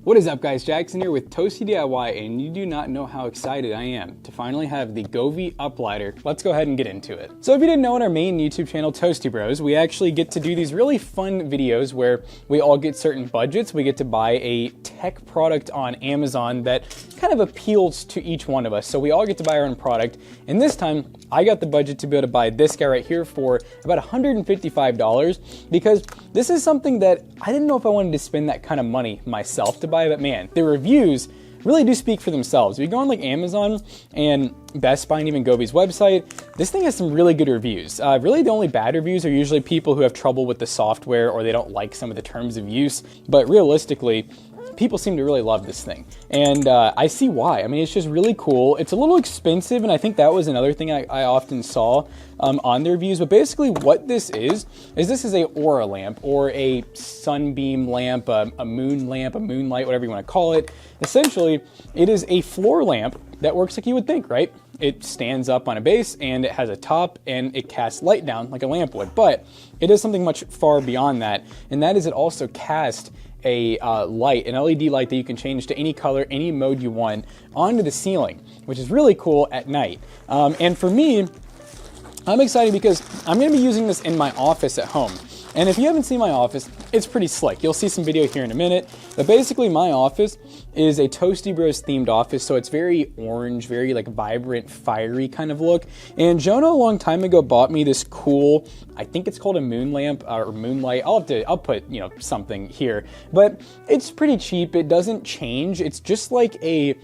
What is up guys, Jackson here with Toasty DIY, and you do not know how excited I am to finally have the Govee Uplighter. Let's go ahead and get into it. So if you didn't know, on our main YouTube channel, Toasty Bros, we actually get to do these really fun videos where we all get certain budgets. We get to buy a tech product on Amazon that kind of appeals to each one of us. So we all get to buy our own product, and this time I got the budget to be able to buy this guy right here for about $155 because this is something that I didn't know if I wanted to spend that kind of money myself to buy. But man, the reviews really do speak for themselves. If you go on like Amazon and Best Buy and even Govee's website, this thing has some really good reviews. Really the only bad reviews are usually people who have trouble with the software or they don't like some of the terms of use. But realistically, people seem to really love this thing. And I see why. I mean, it's just really cool. It's a little expensive, and I think that was another thing I often saw on the reviews. But basically what this is this is a aura lamp or a sunbeam lamp, a moon lamp, a moonlight, whatever you want to call it. Essentially, it is a floor lamp that works like you would think, right? It stands up on a base and it has a top and it casts light down like a lamp would. But it is something much far beyond that, and that is it also casts a light, an LED light that you can change to any color, any mode you want onto the ceiling, which is really cool at night. And for me, I'm excited because I'm going to be using this in my office at home. And if you haven't seen my office, it's pretty slick. You'll see some video here in a minute. But basically my office is a Toasty Bros themed office, so it's very orange, very like vibrant, fiery kind of look. And Jonah a long time ago bought me this cool, I think it's called a moon lamp or moonlight. I'll put, something here. But it's pretty cheap. It doesn't change. It's just like a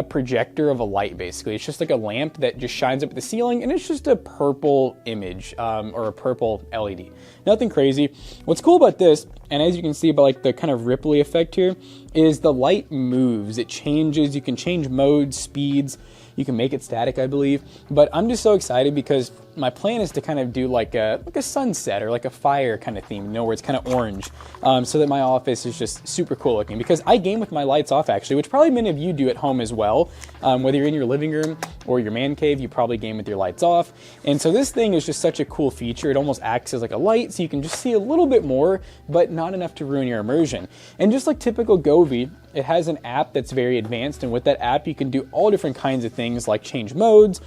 projector of a light, basically. It's just like a lamp that just shines up at the ceiling, and it's just a purple image or a purple LED. Nothing crazy. What's cool about this, and as you can see by like the kind of ripply effect here, is the light moves. It changes. You can change modes, speeds. You can make it static, I believe. But I'm just so excited because my plan is to kind of do like a sunset or like a fire kind of theme, where it's kind of orange, so that my office is just super cool looking. Because I game with my lights off, actually, which probably many of you do at home as well. Whether you're in your living room or your man cave, you probably game with your lights off. And so this thing is just such a cool feature. It almost acts as like a light, so you can just see a little bit more, but not enough to ruin your immersion. And just like typical Govee, it has an app that's very advanced, and with that app you can do all different kinds of things like change modes,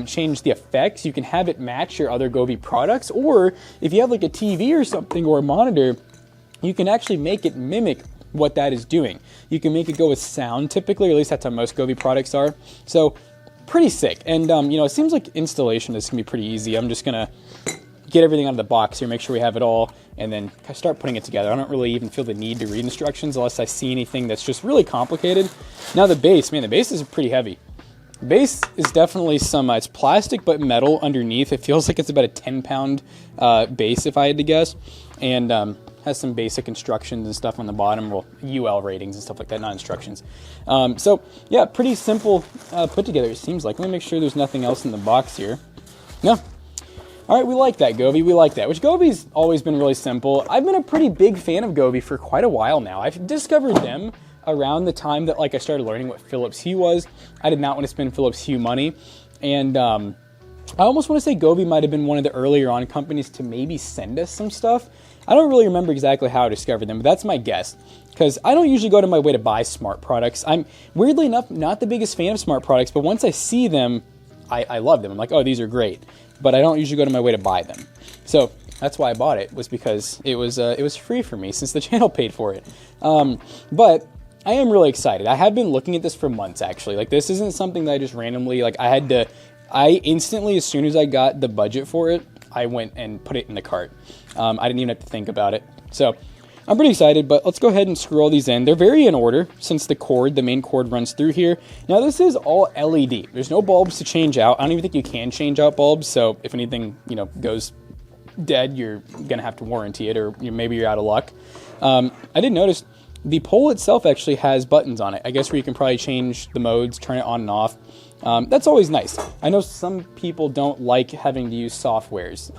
change the effects. You can have it match your other Govee products, or if you have like a TV or something or a monitor, you can actually make it mimic what that is doing. You can make it go with sound typically, or at least that's how most Govee products are. So pretty sick. And it seems like installation is gonna be pretty easy. I'm just gonna get everything out of the box here, make sure we have it all, and then start putting it together. I don't really even feel the need to read instructions unless I see anything that's just really complicated. Now the base, man, the base is pretty heavy. The base is definitely it's plastic but metal underneath. It feels like it's about a 10-pound base if I had to guess, and has some basic instructions and stuff on the bottom, well, UL ratings and stuff like that, not instructions. So yeah, pretty simple put together, it seems like. Let me make sure there's nothing else in the box here. No. All right, we like that, Govee. We like that, which Govee's always been really simple. I've been a pretty big fan of Govee for quite a while now. I've discovered them around the time that I started learning what Philips Hue was. I did not want to spend Philips Hue money, and I almost want to say Govee might have been one of the earlier on companies to maybe send us some stuff. I don't really remember exactly how I discovered them, but that's my guess, because I don't usually go to my way to buy smart products. I'm, weirdly enough, not the biggest fan of smart products, but once I see them, I love them. I'm like, oh, these are great. But I don't usually go to my way to buy them. So that's why I bought it, was because it was free for me since the channel paid for it. But I am really excited. I have been looking at this for months, actually. Like, this isn't something that I just randomly, I instantly, as soon as I got the budget for it, I went and put it in the cart. I didn't even have to think about it. So I'm pretty excited, but let's go ahead and screw all these in. They're very in order since the main cord runs through here. Now this is all LED. There's no bulbs to change out. I don't even think you can change out bulbs. So if anything, goes dead, you're gonna have to warranty it, or maybe you're out of luck. I did notice the pole itself actually has buttons on it. I guess where you can probably change the modes, turn it on and off. That's always nice. I know some people don't like having to use softwares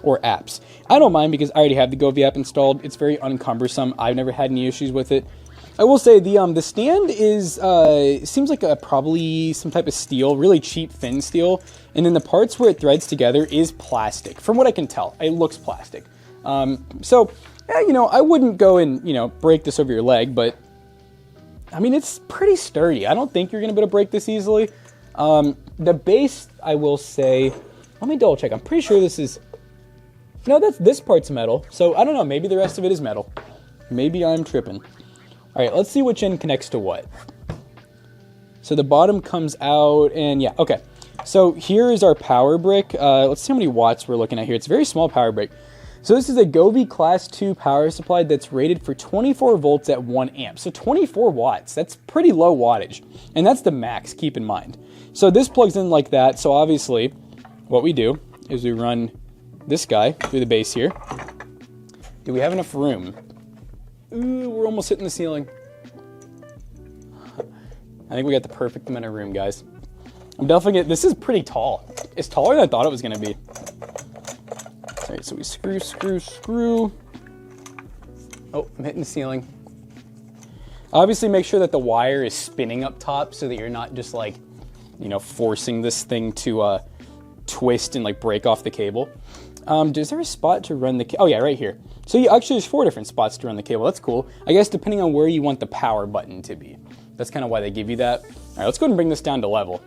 or apps. I don't mind because I already have the Govee app installed. It's very uncumbersome. I've never had any issues with it. I will say the stand is seems like probably some type of steel, really cheap thin steel, and then the parts where it threads together is plastic. From what I can tell, it looks plastic. So yeah, I wouldn't go and break this over your leg, but I mean, it's pretty sturdy. I don't think you're gonna be able to break this easily. The base, I will say, let me double check. I'm pretty sure this is, no, this part's metal. So I don't know, maybe the rest of it is metal. Maybe I'm tripping. All right, let's see which end connects to what. So the bottom comes out and yeah, okay. So here is our power brick. Let's see how many watts we're looking at here. It's a very small power brick. So this is a Govee Class 2 power supply that's rated for 24 volts at 1 amp. So 24 watts, that's pretty low wattage. And that's the max, keep in mind. So this plugs in like that. So obviously what we do is we run this guy through the base here. Do we have enough room? Ooh, we're almost hitting the ceiling. I think we got the perfect amount of room, guys. I'm definitely this is pretty tall. It's taller than I thought it was gonna be. All right, so we screw. Oh, I'm hitting the ceiling. Obviously make sure that the wire is spinning up top so that you're not just like, you know, forcing this thing to twist and like break off the cable. Is there a spot to run the cable? Oh yeah, right here. So yeah, actually there's 4 different spots to run the cable. That's cool. I guess depending on where you want the power button to be. That's kind of why they give you that. All right, let's go ahead and bring this down to level.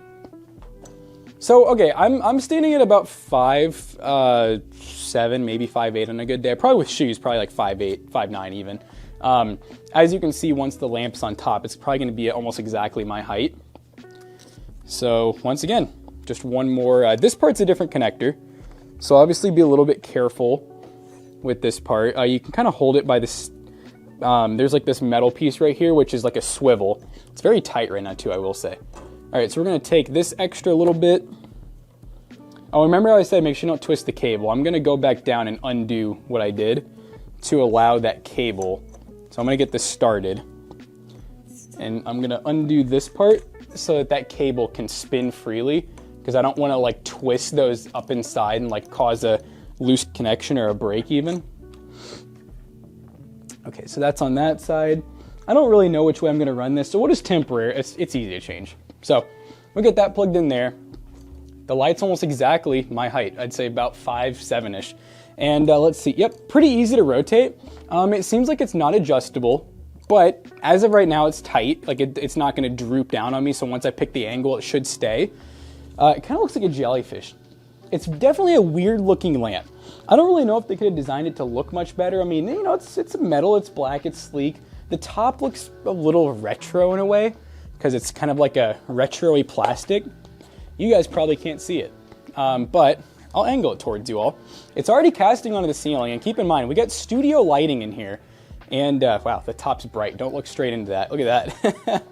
So, okay, I'm standing at about 5'7", maybe 5'8" on a good day. Probably with shoes, probably like 5'8", 5'9" even. As you can see, once the lamp's on top, it's probably gonna be at almost exactly my height. So, once again, just one more. This part's a different connector. So obviously be a little bit careful with this part. You can kind of hold it by this, there's like this metal piece right here, which is like a swivel. It's very tight right now too, I will say. All right, so we're gonna take this extra little bit. Oh, remember how I said make sure you don't twist the cable. I'm gonna go back down and undo what I did to allow that cable. So I'm gonna get this started. And I'm gonna undo this part so that that cable can spin freely, because I don't wanna like twist those up inside and like cause a loose connection or a break even. Okay, so that's on that side. I don't really know which way I'm gonna run this, so we'll just temporary, it's easy to change. So we'll get that plugged in there. The light's almost exactly my height. I'd say about 5'7"-ish. And let's see, yep, pretty easy to rotate. It seems like it's not adjustable, but as of right now, it's tight. Like it's not gonna droop down on me, so once I pick the angle, it should stay. It kind of looks like a jellyfish. It's definitely a weird looking lamp. I don't really know if they could have designed it to look much better. I mean, you know, it's metal, it's black, it's sleek. The top looks a little retro in a way, because it's kind of like a retro-y plastic. You guys probably can't see it, but I'll angle it towards you all. It's already casting onto the ceiling, and keep in mind, we got studio lighting in here, and wow, the top's bright. Don't look straight into that. Look at that.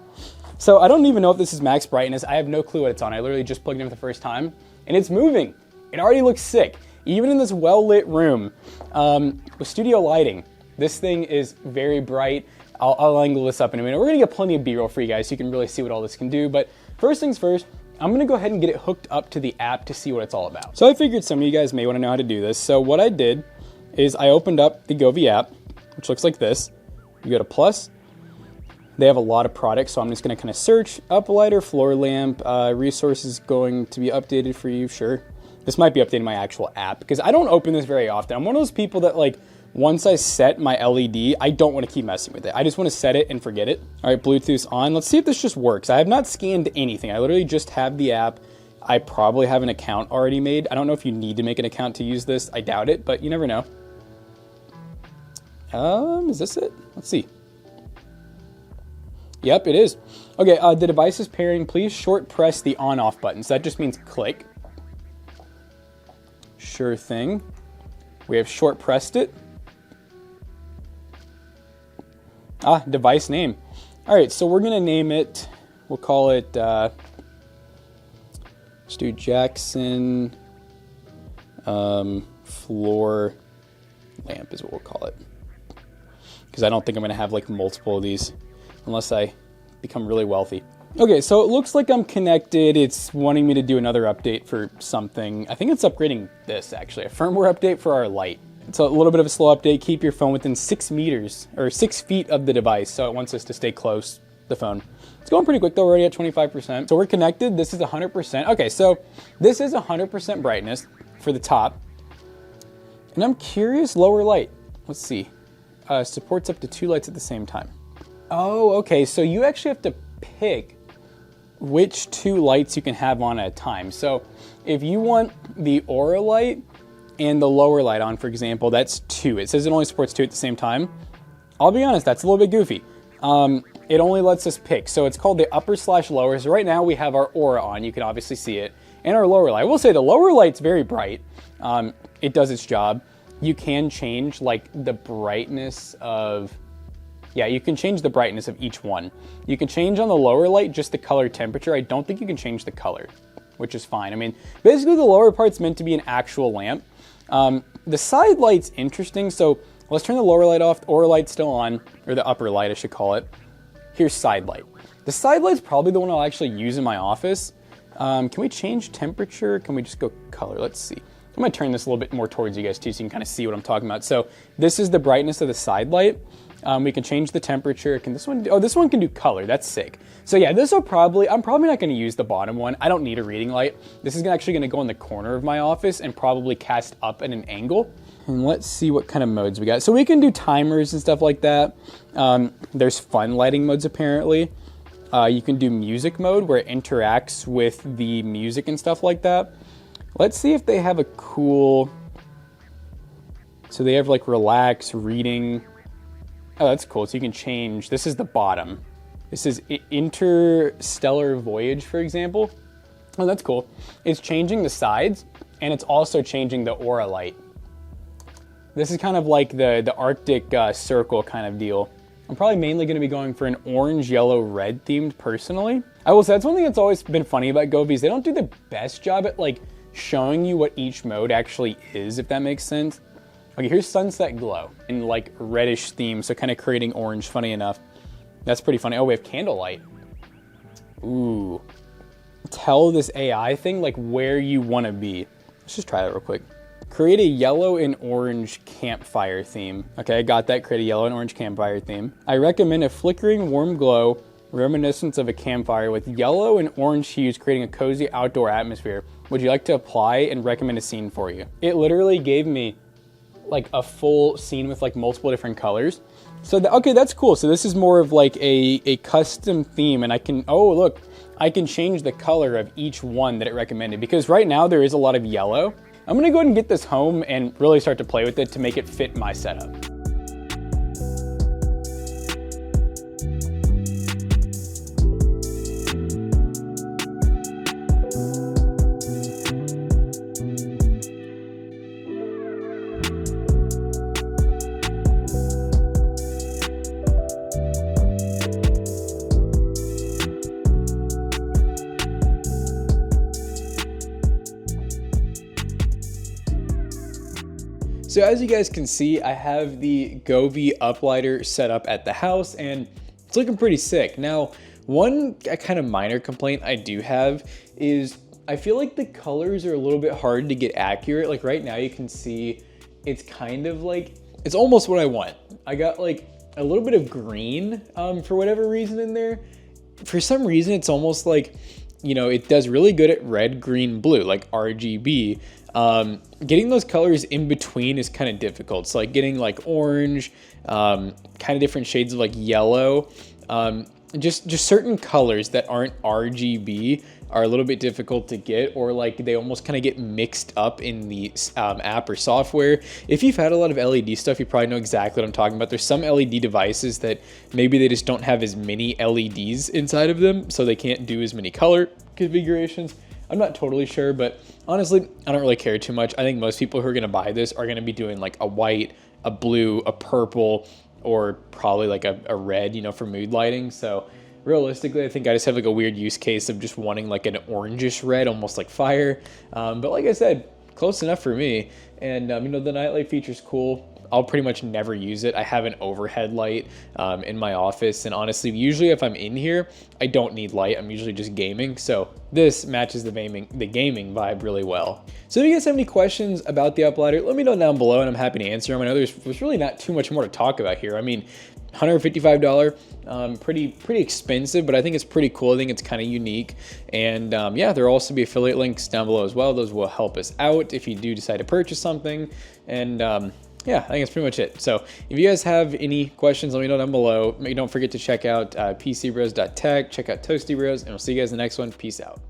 So I don't even know if this is max brightness. I have no clue what it's on. I literally just plugged it in for the first time, and it's moving. It already looks sick. Even in this well-lit room with studio lighting, this thing is very bright. I'll angle this up in a minute. We're gonna get plenty of B-roll for you guys so you can really see what all this can do. But first things first, I'm gonna go ahead and get it hooked up to the app to see what it's all about. So I figured some of you guys may wanna know how to do this. So what I did is I opened up the Govee app, which looks like this. You go to plus. They have a lot of products, so I'm just gonna kind of search Uplighter, floor lamp, resources going to be updated for you, sure. This might be updating my actual app because I don't open this very often. I'm one of those people that like, once I set my LED, I don't want to keep messing with it. I just want to set it and forget it. All right, Bluetooth's on. Let's see if this just works. I have not scanned anything. I literally just have the app. I probably have an account already made. I don't know if you need to make an account to use this. I doubt it, but you never know. Is this it? Let's see. Yep, it is. Okay, the device is pairing. Please short press the on-off button. So that just means click. Sure thing. We have short pressed it. Device name. All right, so we're gonna name it, we'll call it, Stu Jackson floor lamp is what we'll call it. Because I don't think I'm gonna have like multiple of these unless I become really wealthy. Okay, so it looks like I'm connected. It's wanting me to do another update for something. I think it's upgrading this actually, a firmware update for our light. It's a little bit of a slow update. Keep your phone within 6 meters or 6 feet of the device. So it wants us to stay close, the phone. It's going pretty quick though, we're already at 25%. So we're connected, this is 100%. Okay, so this is 100% brightness for the top. And I'm curious, lower light. Let's see. Supports up to 2 lights at the same time. Oh, okay, so you actually have to pick which two lights you can have on at a time. So if you want the aura light and the lower light on, for example, that's 2. It says it only supports 2 at the same time. I'll be honest, that's a little bit goofy. It only lets us pick. So it's called the upper/lower. So right now we have our aura on, you can obviously see it, and our lower light. I will say the lower light's very bright. It does its job. You can change like the brightness of, yeah, you can change the brightness of each one. You can change on the lower light just the color temperature. I don't think you can change the color, which is fine. I mean, basically the lower part's meant to be an actual lamp. The side light's interesting. So let's turn the lower light off. The aura light's still on, or the upper light I should call it. Here's side light. The side light's probably the one I'll actually use in my office. Can we change temperature? Can we just go color? Let's see. I'm gonna turn this a little bit more towards you guys too, so you can kind of see what I'm talking about. So this is the brightness of the side light. We can change the temperature. Can this one, oh, this one can do color. That's sick. So yeah, this will probably, I'm probably not gonna use the bottom one. I don't need a reading light. This is actually gonna go in the corner of my office and probably cast up at an angle. And let's see what kind of modes we got. So we can do timers and stuff like that. There's fun lighting modes apparently. You can do music mode where it interacts with the music and stuff like that. Let's see if they have a cool, so they have like relax, reading. Oh, that's cool. So you can change, this is the bottom. This is Interstellar Voyage, for example. Oh, that's cool. It's changing the sides and it's also changing the aura light. This is kind of like the Arctic Circle kind of deal. I'm probably mainly going to be going for an orange, yellow, red themed personally. I will say that's one thing that's always been funny about Govee is they don't do the best job at like showing you what each mode actually is, if that makes sense. Okay, here's Sunset Glow in like reddish theme, so kind of creating orange, funny enough. That's pretty funny. Oh, we have Candlelight. Ooh. Tell this AI thing like where you want to be. Let's just try that real quick. Create a yellow and orange campfire theme. Okay, I got that. Create a yellow and orange campfire theme. I recommend a flickering warm glow, reminiscent of a campfire with yellow and orange hues, creating a cozy outdoor atmosphere. Would you like to apply and recommend a scene for you? It literally gave me like a full scene with like multiple different colors. So okay, that's cool. So this is more of like a custom theme, and I can, oh look, I can change the color of each one that it recommended, because right now there is a lot of yellow. I'm gonna go ahead and get this home and really start to play with it to make it fit my setup. So as you guys can see, I have the Govee Uplighter set up at the house and it's looking pretty sick. Now, one kind of minor complaint I do have is I feel like the colors are a little bit hard to get accurate. Like right now you can see it's kind of like, it's almost what I want. I got like a little bit of green for whatever reason in there. For some reason, it's almost like, you know, it does really good at red, green, blue, like RGB. Getting those colors in between is kind of difficult. So like getting like orange, kind of different shades of like yellow, just certain colors that aren't RGB are a little bit difficult to get, or like they almost kind of get mixed up in the app or software. If you've had a lot of LED stuff, you probably know exactly what I'm talking about. There's some LED devices that maybe they just don't have as many LEDs inside of them, so they can't do as many color configurations. I'm not totally sure, but honestly, I don't really care too much. I think most people who are going to buy this are going to be doing like a white, a blue, a purple, or probably like a red, you know, for mood lighting. So realistically, I think I just have like a weird use case of just wanting like an orangish red, almost like fire. But like I said, close enough for me. And you know, the nightlight feature's cool. I'll pretty much never use it. I have an overhead light in my office, and honestly, usually if I'm in here, I don't need light. I'm usually just gaming, so this matches the gaming vibe really well. So if you guys have any questions about the Uplighter, let me know down below, and I'm happy to answer them. I know there's really not too much more to talk about here. I mean, $155, pretty expensive, but I think it's pretty cool. I think it's kind of unique, and yeah, there will also be affiliate links down below as well. Those will help us out if you do decide to purchase something, and yeah, I think that's pretty much it. So if you guys have any questions, let me know down below. Don't forget to check out pcbros.tech, check out Toasty Bros, and we'll see you guys in the next one. Peace out.